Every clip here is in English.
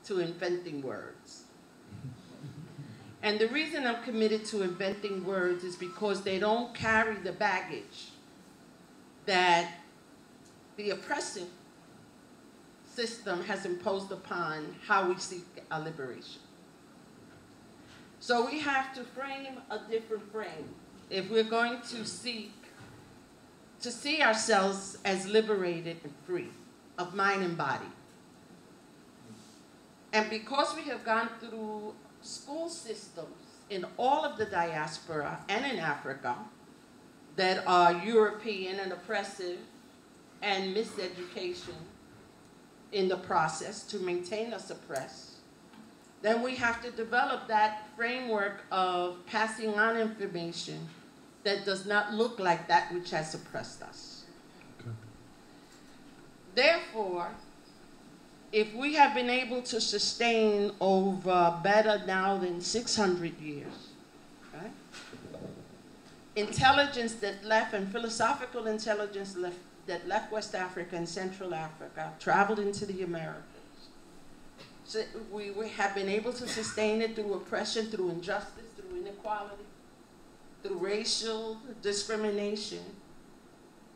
to inventing words. And the reason I'm committed to inventing words is because they don't carry the baggage that the oppressive system has imposed upon how we seek our liberation. So we have to frame a different frame if we're going to seek to see ourselves as liberated and free of mind and body. And because we have gone through school systems in all of the diaspora and in Africa that are European and oppressive and miseducation in the process to maintain us oppressed, then we have to develop that framework of passing on information that does not look like that which has oppressed us. Okay. Therefore, if we have been able to sustain over better now than 600 years, right? Intelligence that left, and philosophical intelligence that left West Africa and Central Africa, traveled into the Americas. So we have been able to sustain it through oppression, through injustice, through inequality, through racial discrimination.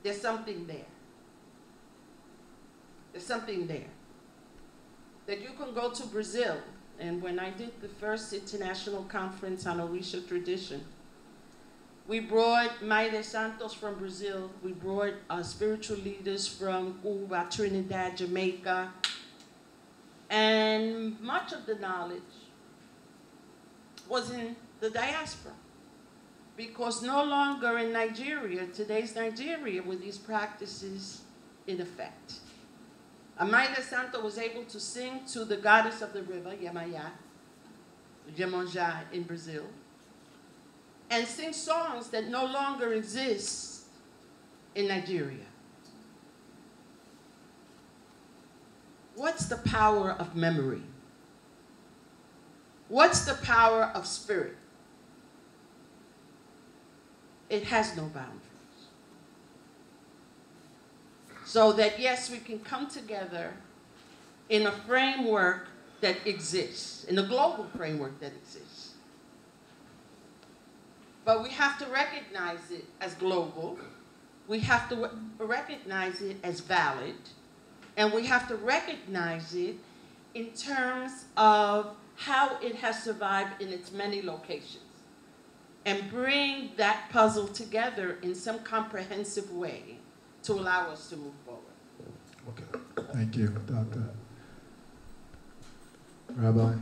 There's something there. There's something there. That you can go to Brazil, and when I did the first international conference on Orisha tradition, we brought Maire Santos from Brazil, we brought spiritual leaders from Cuba, Trinidad, Jamaica, and much of the knowledge was in the diaspora. Because no longer in Nigeria, today's Nigeria, were these practices in effect. Amaida Santo was able to sing to the goddess of the river, Yamaya, Yemonja in Brazil, and sing songs that no longer exist in Nigeria. What's the power of memory? What's the power of spirit? It has no boundaries. So that, yes, we can come together in a framework that exists, in a global framework that exists. But we have to recognize it as global. We have to recognize it as valid. And we have to recognize it in terms of how it has survived in its many locations. And bring that puzzle together in some comprehensive way to allow us to move forward. Okay, thank you, Dr. Rabbi.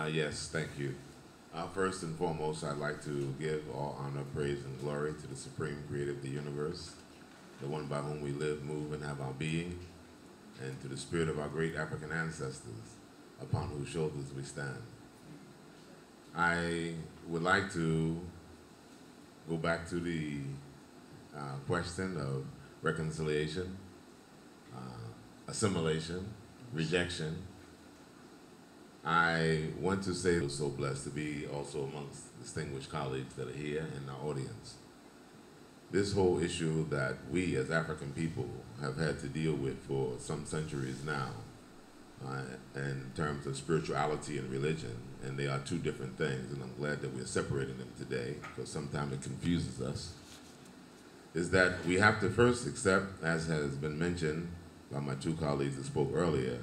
Yes, thank you. First and foremost, I'd like to give all honor, praise, and glory to the Supreme Creator of the universe, the one by whom we live, move, and have our being, and to the spirit of our great African ancestors, upon whose shoulders we stand. I would like to go back to the question of reconciliation, assimilation, rejection. I want to say I was so blessed to be also amongst distinguished colleagues that are here in our audience. This whole issue that we as African people have had to deal with for some centuries now, in terms of spirituality and religion, and they are two different things, and I'm glad that we're separating them today, because sometimes it confuses us, is that we have to first accept, as has been mentioned by my two colleagues that spoke earlier,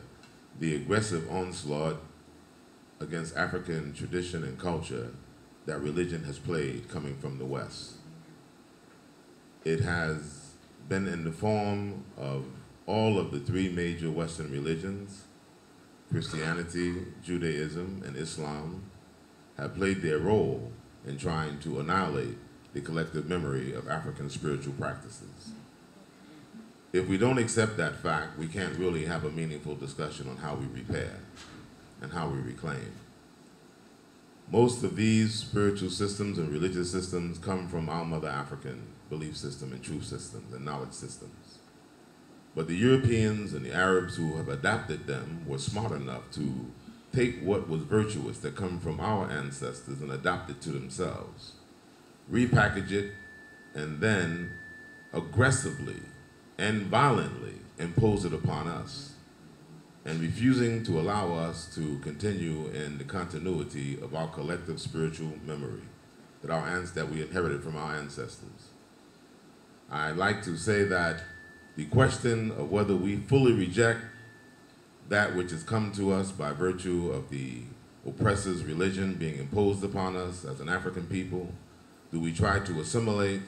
the aggressive onslaught against African tradition and culture that religion has played coming from the West. It has been in the form of all of the three major Western religions. Christianity, Judaism, and Islam have played their role in trying to annihilate the collective memory of African spiritual practices. If we don't accept that fact, we can't really have a meaningful discussion on how we repair and how we reclaim. Most of these spiritual systems and religious systems come from our mother African belief system and truth systems and knowledge systems. But the Europeans and the Arabs who have adapted them were smart enough to take what was virtuous that come from our ancestors and adapt it to themselves, repackage it, and then aggressively and violently impose it upon us, and refusing to allow us to continue in the continuity of our collective spiritual memory that we inherited from our ancestors. I like to say that the question of whether we fully reject that which has come to us by virtue of the oppressor's religion being imposed upon us as an African people, do we try to assimilate?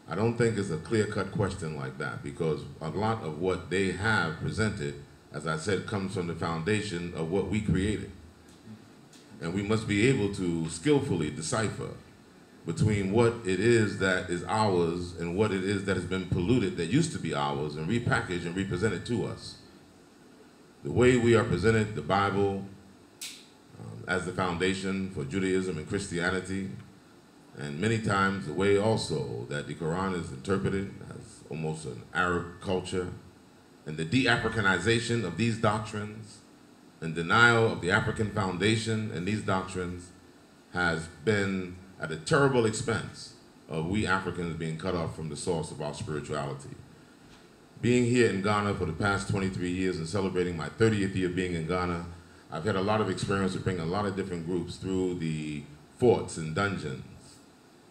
I don't think it's a clear-cut question like that, because a lot of what they have presented, as I said, comes from the foundation of what we created. And we must be able to skillfully decipher between what it is that is ours and what it is that has been polluted, that used to be ours, and repackaged and represented to us. The way we are presented, the Bible, as the foundation for Judaism and Christianity, and many times the way also that the Quran is interpreted as almost an Arab culture, and the de-Africanization of these doctrines and denial of the African foundation and these doctrines has been at a terrible expense of we Africans being cut off from the source of our spirituality. Being here in Ghana for the past 23 years and celebrating my 30th year being in Ghana, I've had a lot of experience with bringing a lot of different groups through the forts and dungeons.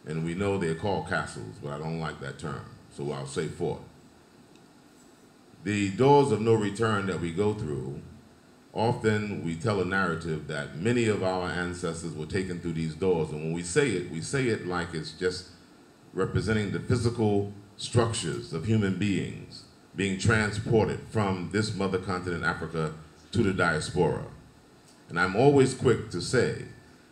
And we know they're called castles, but I don't like that term, so I'll say fort. The doors of no return that we go through, often we tell a narrative that many of our ancestors were taken through these doors, and when we say it like it's just representing the physical structures of human beings being transported from this mother continent, Africa, to the diaspora. And I'm always quick to say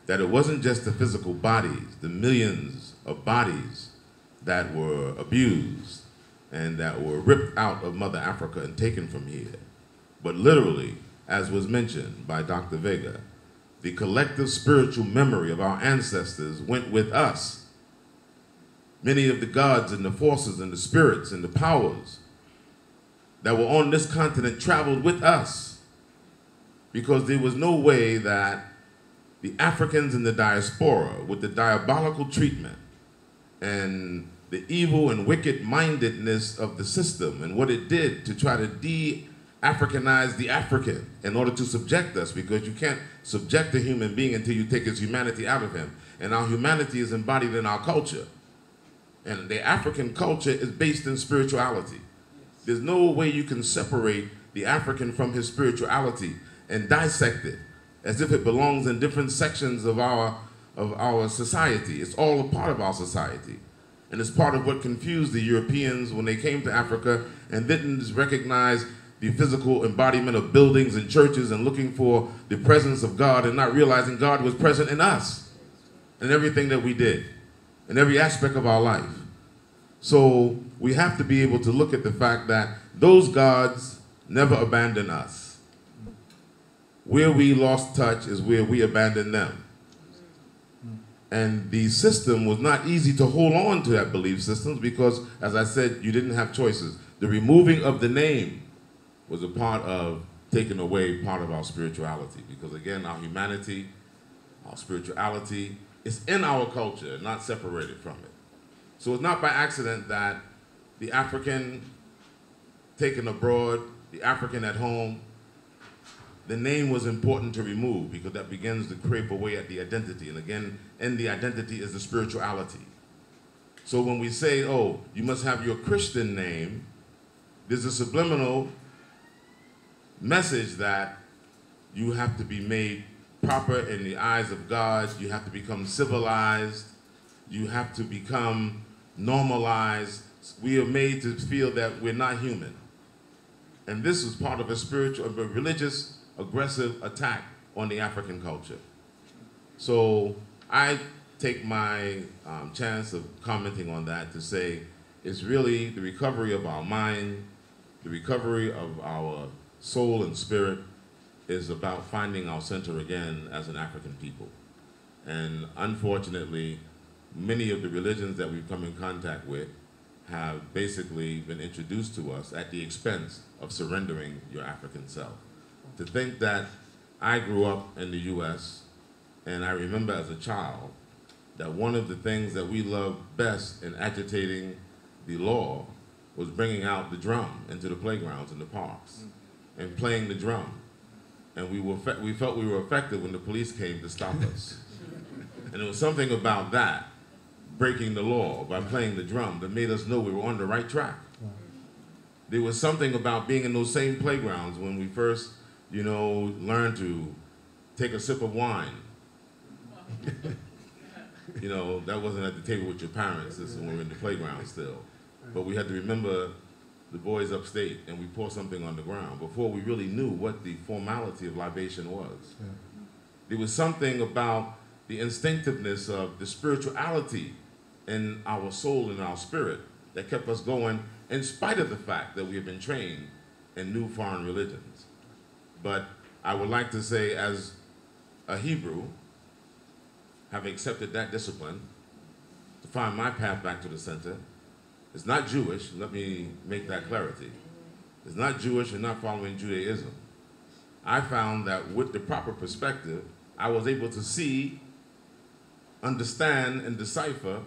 that it wasn't just the physical bodies, the millions of bodies that were abused and that were ripped out of Mother Africa and taken from here, but literally, as was mentioned by Dr. Vega, the collective spiritual memory of our ancestors went with us. Many of the gods and the forces and the spirits and the powers that were on this continent traveled with us, because there was no way that the Africans in the diaspora, with the diabolical treatment and the evil and wicked-mindedness of the system and what it did to try to de-Africanize the African in order to subject us, because you can't subject a human being until you take his humanity out of him. And our humanity is embodied in our culture. And the African culture is based in spirituality. There's no way you can separate the African from his spirituality and dissect it as if it belongs in different sections of our society. It's all a part of our society. And it's part of what confused the Europeans when they came to Africa and didn't recognize the physical embodiment of buildings and churches and looking for the presence of God and not realizing God was present in us and everything that we did, in every aspect of our life. So we have to be able to look at the fact that those gods never abandon us. Where we lost touch is where we abandoned them. And the system was not easy to hold on to that belief systems because, as I said, you didn't have choices. The removing of the name was a part of taking away part of our spirituality, because again, our humanity, our spirituality is in our culture, not separated from it. So it's not by accident that the African taken abroad, the African at home, the name was important to remove, because that begins to creep away at the identity. And again, in the identity is the spirituality. So when we say, oh, you must have your Christian name, there's a subliminal message that you have to be made proper in the eyes of God, you have to become civilized, you have to become normalized. We are made to feel that we're not human. And this is part of a religious, aggressive attack on the African culture. So I take my chance of commenting on that to say it's really the recovery of our mind, the recovery of our soul and spirit is about finding our center again as an African people. And unfortunately, many of the religions that we've come in contact with have basically been introduced to us at the expense of surrendering your African self. To think that I grew up in the US, and I remember as a child that one of the things that we loved best in agitating the law was bringing out the drum into the playgrounds and the parks and playing the drum. And we felt we were effective when the police came to stop us. And there was something about that, breaking the law by playing the drum, that made us know we were on the right track. There was something about being in those same playgrounds when we first, you know, learned to take a sip of wine. You know, that wasn't at the table with your parents. This is when we were in the playground still. But we had to remember the boys upstate, and we pour something on the ground before we really knew what the formality of libation was. Yeah. There was something about the instinctiveness of the spirituality in our soul and our spirit that kept us going in spite of the fact that we have been trained in new foreign religions. But I would like to say, as a Hebrew, having accepted that discipline, to find my path back to the center, it's not Jewish, let me make that clarity. It's not Jewish and not following Judaism. I found that with the proper perspective, I was able to see, understand, and decipher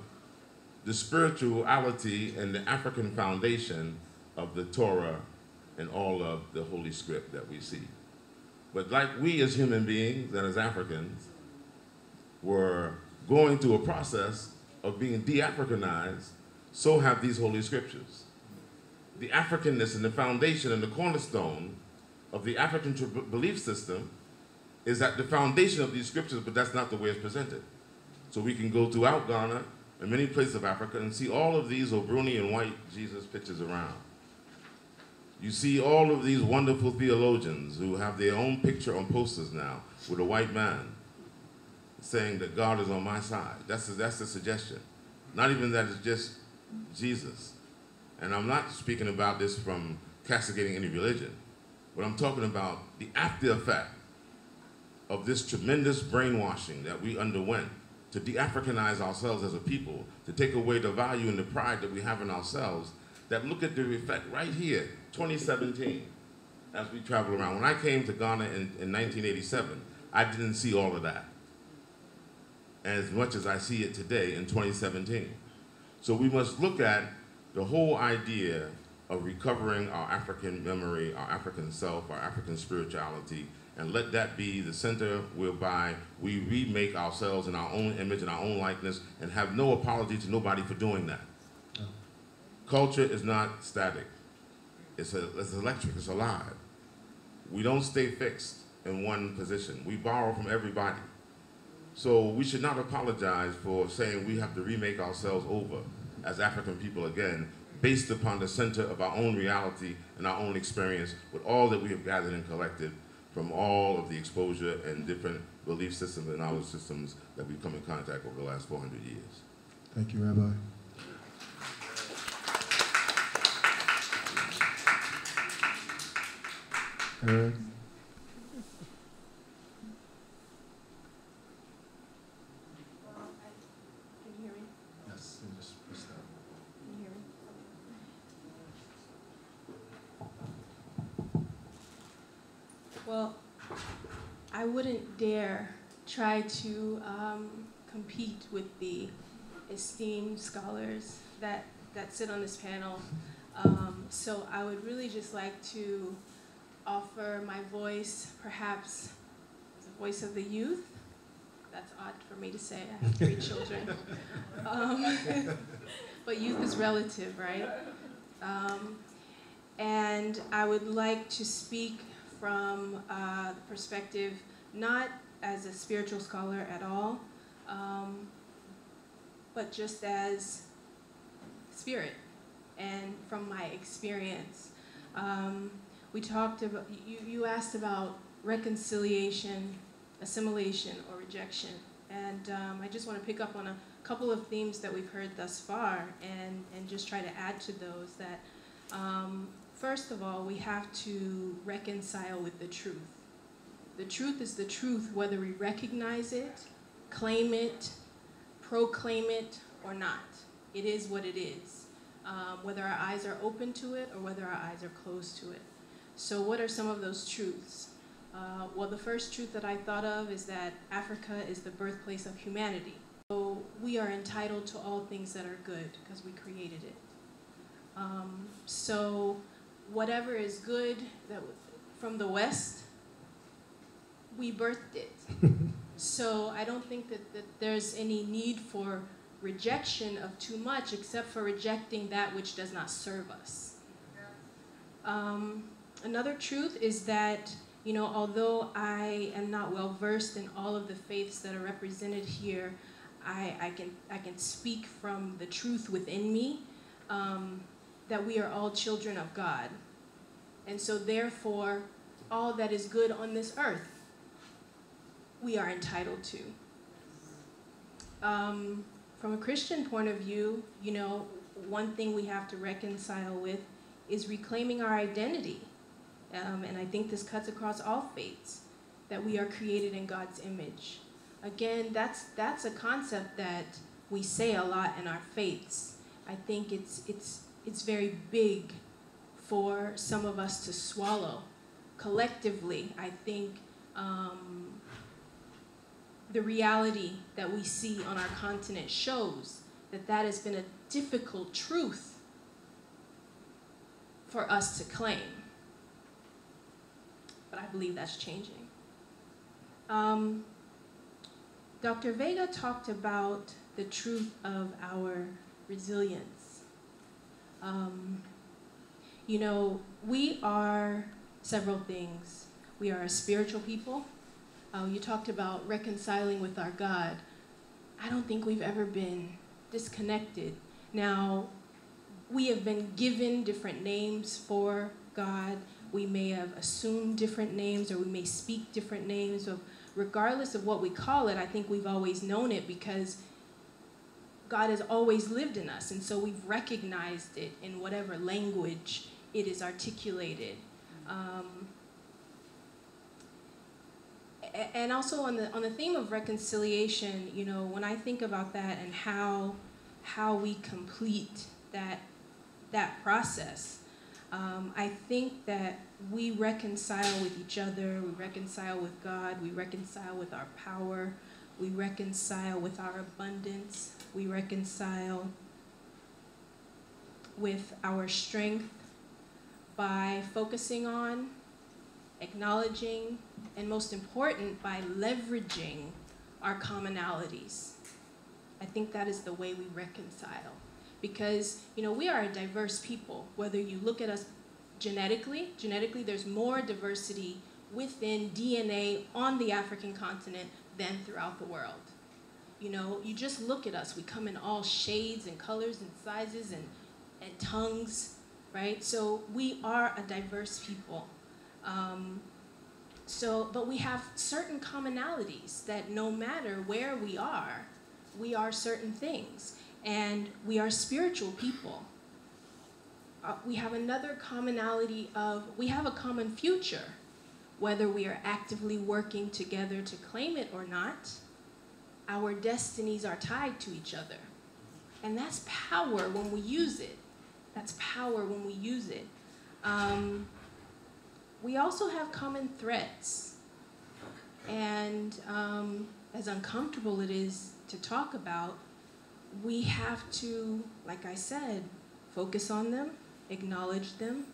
the spirituality and the African foundation of the Torah and all of the Holy Script that we see. But like we as human beings and as Africans were going through a process of being de-Africanized, so have these Holy Scriptures. The Africanness and the foundation and the cornerstone of the African belief system is at the foundation of these scriptures, but that's not the way it's presented. So we can go throughout Ghana and many places of Africa and see all of these Obruni and white Jesus pictures around. You see all of these wonderful theologians who have their own picture on posters now with a white man saying that God is on my side. That's the suggestion. Not even that it's just Jesus. And I'm not speaking about this from castigating any religion, but I'm talking about the after effect of this tremendous brainwashing that we underwent to de-Africanize ourselves as a people, to take away the value and the pride that we have in ourselves, that look at the effect right here, 2017, as we travel around. When I came to Ghana in 1987, I didn't see all of that as much as I see it today in 2017. So we must look at the whole idea of recovering our African memory, our African self, our African spirituality, and let that be the center whereby we remake ourselves in our own image and our own likeness and have no apology to nobody for doing that. Oh. Culture is not static. It's electric, it's alive. We don't stay fixed in one position. We borrow from everybody. So we should not apologize for saying we have to remake ourselves over as African people again, based upon the center of our own reality and our own experience with all that we have gathered and collected from all of the exposure and different belief systems and knowledge systems that we've come in contact over the last 400 years. Thank you, Rabbi. Eric? Well, I wouldn't dare try to compete with the esteemed scholars that sit on this panel. So I would really just like to offer my voice, perhaps as a voice of the youth. That's odd for me to say, I have 3 children. But youth is relative, right? And I would like to speak from the perspective, not as a spiritual scholar at all, but just as spirit and from my experience. We talked about, you asked about reconciliation, assimilation, or rejection. And I just want to pick up on a couple of themes that we've heard thus far and just try to add to those that first of all, we have to reconcile with the truth. The truth is the truth, whether we recognize it, claim it, proclaim it, or not. It is what it is, whether our eyes are open to it or whether our eyes are closed to it. So what are some of those truths? Well, the first truth that I thought of is that Africa is the birthplace of humanity. So we are entitled to all things that are good because we created it. So whatever is good from the West, we birthed it. So I don't think that there's any need for rejection of too much, except for rejecting that which does not serve us. Another truth is that, you know, although I am not well versed in all of the faiths that are represented here, I can speak from the truth within me, that we are all children of God. And so therefore, all that is good on this earth, we are entitled to. From a Christian point of view, you know, one thing we have to reconcile with is reclaiming our identity. And I think this cuts across all faiths, that we are created in God's image. Again, that's a concept that we say a lot in our faiths. I think it's very big for some of us to swallow. Collectively, I think the reality that we see on our continent shows that that has been a difficult truth for us to claim. But I believe that's changing. Dr. Vega talked about the truth of our resilience. You know, we are several things. We are a spiritual people. You talked about reconciling with our God. I don't think we've ever been disconnected. Now, we have been given different names for God. We may have assumed different names, or we may speak different names. Regardless of what we call it, I think we've always known it because God has always lived in us, and so we've recognized it in whatever language it is articulated. And also on the theme of reconciliation, you know, when I think about that and how we complete that process, I think that we reconcile with each other, we reconcile with God, we reconcile with our power, we reconcile with our abundance, we reconcile with our strength by focusing on, acknowledging, and most important, by leveraging our commonalities. I think that is the way we reconcile. Because, you know, we are a diverse people. Whether you look at us genetically, there's more diversity within DNA on the African continent than throughout the world. You know, you just look at us. We come in all shades and colors and sizes and tongues, right? So we are a diverse people. But we have certain commonalities that no matter where we are certain things. And we are spiritual people. We have another commonality of, we have a common future, whether we are actively working together to claim it or not. Our destinies are tied to each other. And that's power when we use it. That's power when we use it. We also have common threats. And as uncomfortable it is to talk about, we have to, like I said, focus on them, acknowledge them,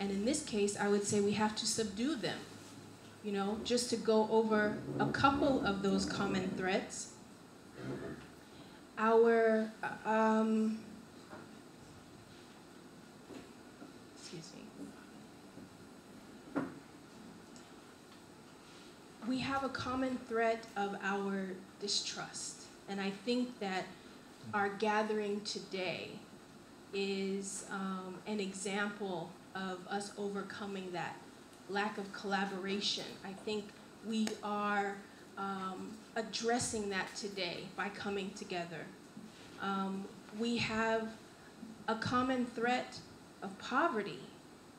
and in this case, I would say we have to subdue them. You know, just to go over a couple of those common threats. We have a common threat of our distrust, and I think that our gathering today is an example of us overcoming that lack of collaboration. I think we are addressing that today by coming together. We have a common threat of poverty.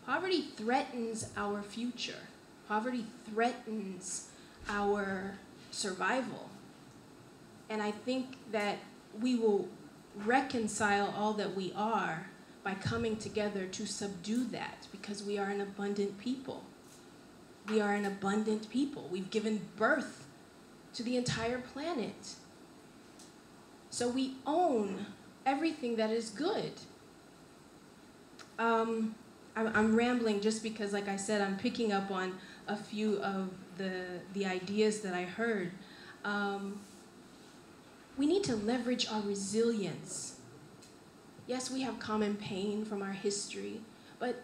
Poverty threatens our future. Poverty threatens our survival. And I think that we will reconcile all that we are by coming together to subdue that, because we are an abundant people. We are an abundant people. We've given birth to the entire planet. So we own everything that is good. I'm rambling just because, like I said, I'm picking up on a few of the ideas that I heard. We need to leverage our resilience. Yes, we have common pain from our history, but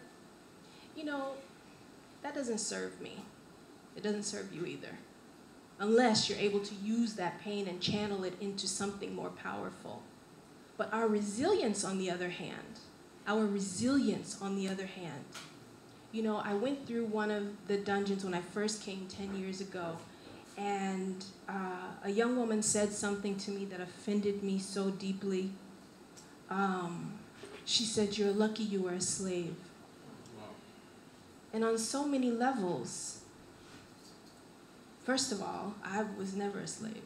you know, that doesn't serve me. It doesn't serve you either, unless you're able to use that pain and channel it into something more powerful. But our resilience, on the other hand, you know, I went through one of the dungeons when I first came 10 years ago, and a young woman said something to me that offended me so deeply. She said, "You're lucky you were a slave." Wow. And on so many levels, first of all, I was never a slave.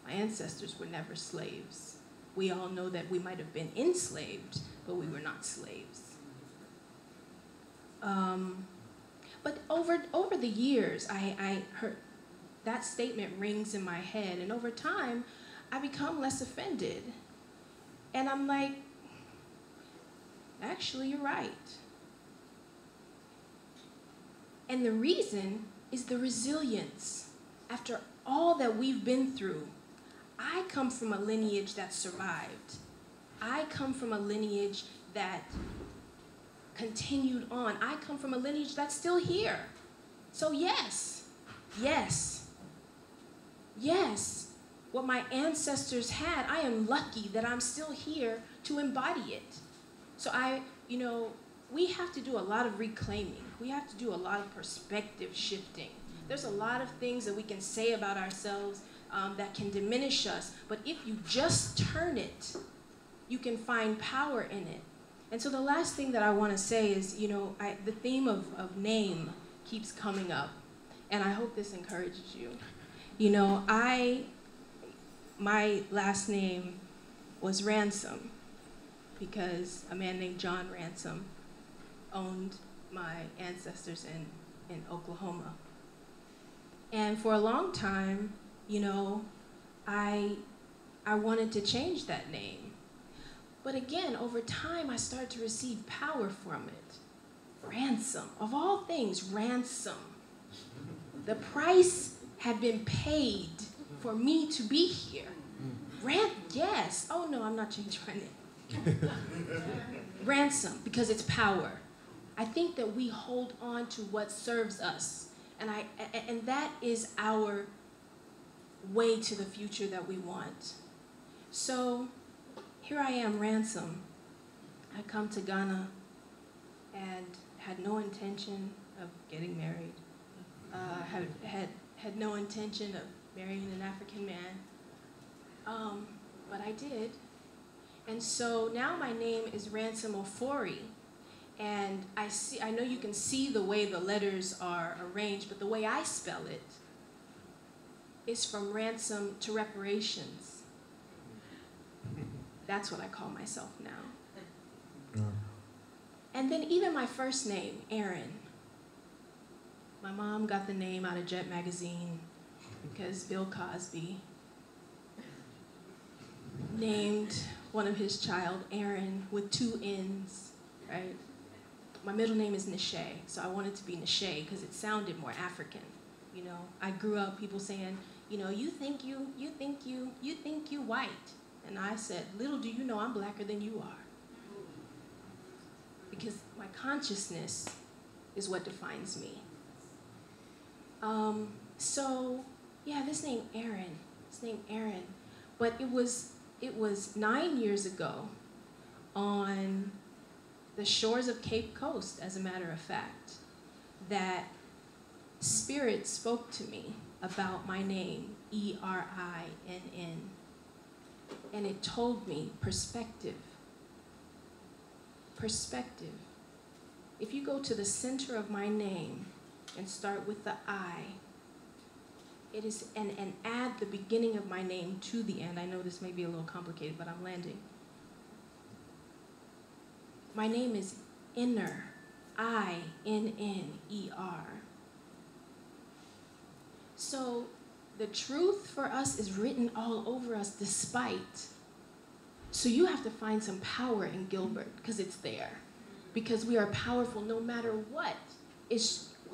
My ancestors were never slaves. We all know that we might have been enslaved, but we were not slaves. But over the years, I heard that statement rings in my head, and over time, I become less offended. And I'm like, actually, you're right. And the reason is the resilience. After all that we've been through, I come from a lineage that survived. I come from a lineage that continued on. I come from a lineage that's still here. So yes, what my ancestors had, I am lucky that I'm still here to embody it. So we have to do a lot of reclaiming. We have to do a lot of perspective shifting. There's a lot of things that we can say about ourselves that can diminish us, but if you just turn it, you can find power in it. And so the last thing that I want to say is, the theme of name keeps coming up, and I hope this encourages you. My last name was Ransom because a man named John Ransom owned my ancestors in Oklahoma. And for a long time, I wanted to change that name. But again, over time, I started to receive power from it. Ransom, of all things, ransom. The price had been paid for me to be here. Yes. Oh no, I'm not changing my name. Ransom, because it's power. I think that we hold on to what serves us, and that is our way to the future that we want. So here I am, Ransom. I come to Ghana and had no intention of getting married. Had no intention of marrying an African man, but I did. And so now my name is Ransom-Ofori, and I know you can see the way the letters are arranged, but the way I spell it is from ransom to reparations. That's what I call myself now. And then even my first name, Aaron. My mom got the name out of Jet magazine because Bill Cosby named one of his child Aaron with 2 N's, right? My middle name is Nishay, so I wanted to be Nishay because it sounded more African. I grew up people saying, you think you white. And I said, little do you know I'm blacker than you are. Because my consciousness is what defines me. So yeah, this name Aaron. But it was 9 years ago on the shores of Cape Coast, as a matter of fact, that Spirit spoke to me about my name, E-R-I-N-N. And it told me perspective. Perspective. If you go to the center of my name and start with the I, it is, and add the beginning of my name to the end. I know this may be a little complicated, but I'm landing. My name is Inner, I-N-N-E-R. So the truth for us is written all over us despite. So you have to find some power in Gilbert because it's there. because we are powerful no matter what.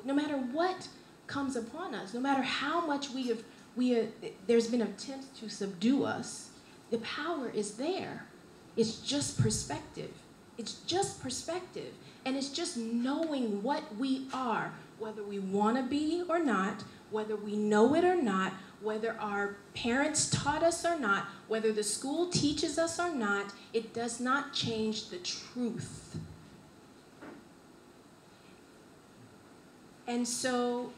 No matter what comes upon us, no matter how much there's been attempts to subdue us, the power is there. It's just perspective. It's just perspective. And it's just knowing what we are, whether we want to be or not, whether we know it or not, whether our parents taught us or not, whether the school teaches us or not, it does not change the truth. And so,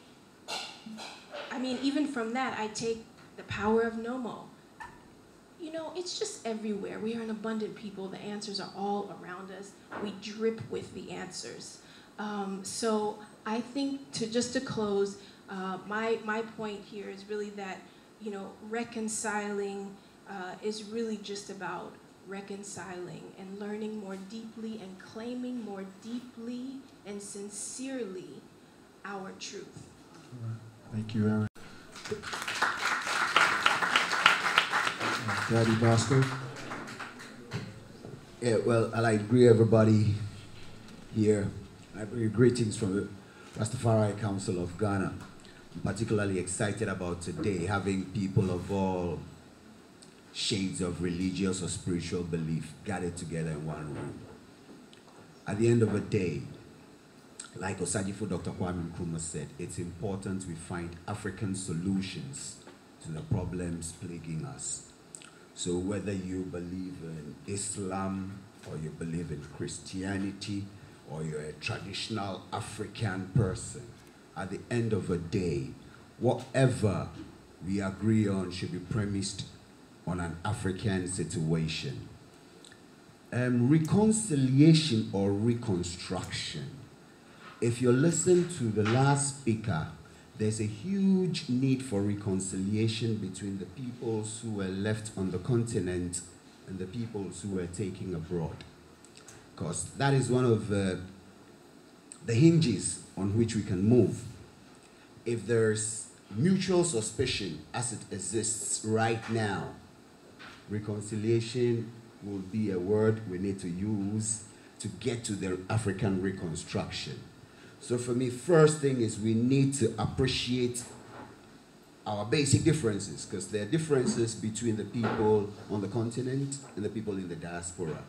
I mean, even from that, I take the power of Nomo. You know, it's just everywhere. We are an abundant people. The answers are all around us. We drip with the answers. So I think just to close, my point here is really that, you know, reconciling is really just about reconciling and learning more deeply and claiming more deeply and sincerely our truth. All right. Thank you, Aaron. Daddy Bosco. Yeah, well, I agree everybody here. I bring greetings from the Rastafari Council of Ghana. I'm particularly excited about today having people of all shades of religious or spiritual belief gathered together in one room. At the end of the day, like Osajifo Dr. Kwame Nkrumah said, it's important we find African solutions to the problems plaguing us. So whether you believe in Islam, or you believe in Christianity, or you're a traditional African person, at the end of the day, whatever we agree on should be premised on an African situation. Reconciliation or reconstruction. If you listen to the last speaker, there's a huge need for reconciliation between the peoples who were left on the continent and the peoples who were taken abroad. Because that is one of the hinges on which we can move. If there's mutual suspicion as it exists right now, reconciliation will be a word we need to use to get to the African reconstruction. So for me, first thing is we need to appreciate our basic differences, because there are differences between the people on the continent and the people in the diaspora.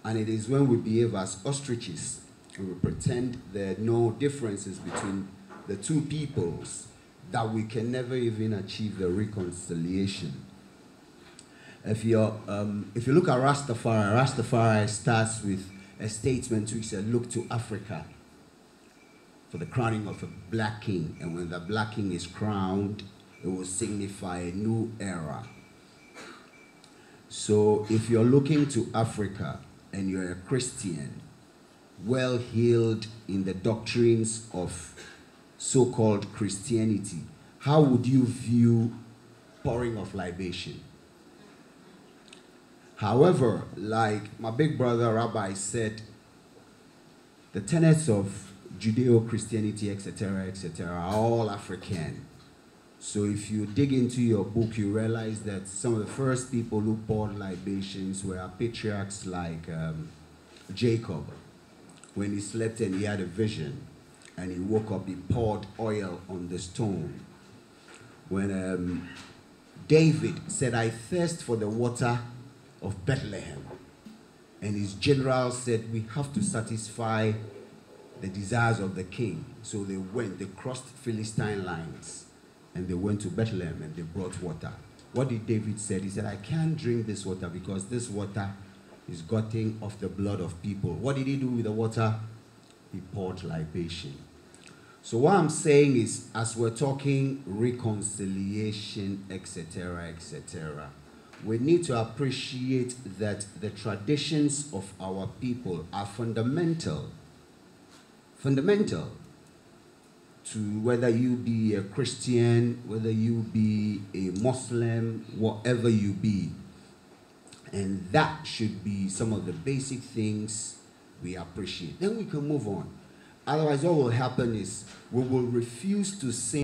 And it is when we behave as ostriches and we pretend there are no differences between the two peoples that we can never even achieve the reconciliation. If you look at Rastafari starts with a statement which said, look to Africa for the crowning of a black king. And when the black king is crowned, it will signify a new era. So if you're looking to Africa and you're a Christian, well-heeled in the doctrines of so-called Christianity, how would you view pouring of libation? However, like my big brother Rabbi said, the tenets of Judeo-Christianity, etc., are all African. So if you dig into your book, you realize that some of the first people who poured libations were patriarchs like Jacob. When he slept and he had a vision, and he woke up, he poured oil on the stone. When David said, I thirst for the water of Bethlehem, and his general said, we have to satisfy the desires of the king. So they crossed Philistine lines, and they went to Bethlehem and they brought water. What did David say? He said, I can't drink this water because this water is gotten of the blood of people. What did he do with the water? He poured libation. So what I'm saying is, as we're talking reconciliation, etc., we need to appreciate that the traditions of our people are fundamental to whether you be a Christian, whether you be a Muslim, whatever you be. And that should be some of the basic things we appreciate. Then we can move on. Otherwise, what will happen is we will refuse to sing